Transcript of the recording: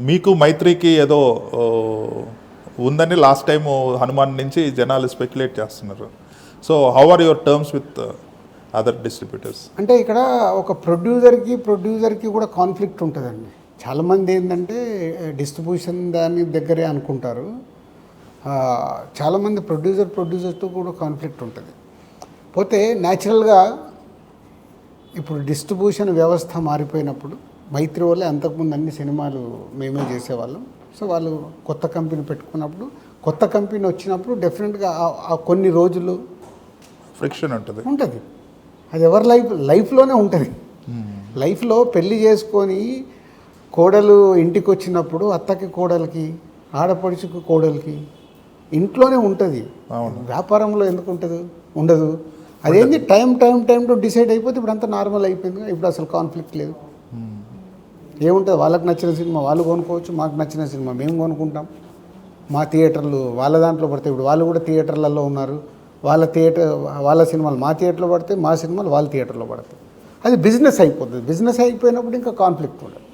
మీకు మైత్రికి ఏదో ఉందని లాస్ట్ టైం హనుమాన్ నుంచి జనాలు స్పెక్యులేట్ చేస్తున్నారు. So how are your terms with other distributors? అంటే ఇక్కడ ఒక ప్రొడ్యూసర్కి కూడా కాన్ఫ్లిక్ట్ ఉంటుందండి. చాలామంది ఏంటంటే డిస్ట్రిబ్యూషన్ దాని దగ్గరే అనుకుంటారు. చాలామంది ప్రొడ్యూసర్తో కూడా కాన్ఫ్లిక్ట్ ఉంటుంది. పోతే న్యాచురల్గా ఇప్పుడు డిస్ట్రిబ్యూషన్ వ్యవస్థ మారిపోయినప్పుడు మైత్రి వాళ్ళే అంతకుముందు అన్ని సినిమాలు మేమే చేసేవాళ్ళం. సో వాళ్ళు కొత్త కంపెనీ పెట్టుకున్నప్పుడు, కొత్త కంపెనీ వచ్చినప్పుడు డెఫినెట్గా ఆ కొన్ని రోజులు ఫ్రిక్షన్ ఉంటుంది. అది ఎవరి లైఫ్లోనే ఉంటుంది. లైఫ్లో పెళ్లి చేసుకొని కోడలు ఇంటికి వచ్చినప్పుడు అత్తకి కోడలికి, ఆడపడుచుకు కోడలికి ఇంట్లోనే ఉంటుంది. వ్యాపారంలో ఎందుకు ఉండదు. అదేంటి టైం టు డిసైడ్ అయిపోతే ఇప్పుడు అంతా నార్మల్ అయిపోయింది. ఇప్పుడు అసలు కాన్ఫ్లిక్ట్ లేదు. ఏముంటుంది, వాళ్ళకి నచ్చిన సినిమా వాళ్ళు కొనుక్కోవచ్చు, మాకు నచ్చిన సినిమా మేము కొనుక్కుంటాం. మా థియేటర్లు వాళ్ళ దాంట్లో పడతాయి. ఇప్పుడు వాళ్ళు కూడా థియేటర్లలో ఉన్నారు. వాళ్ళ సినిమాలు మా థియేటర్లో పడతాయి, మా సినిమాలు వాళ్ళ థియేటర్లో పడతాయి. అది బిజినెస్ అయిపోతుంది. బిజినెస్ అయిపోయినప్పుడు ఇంకా కాన్ఫ్లిక్ట్ ఉండదు.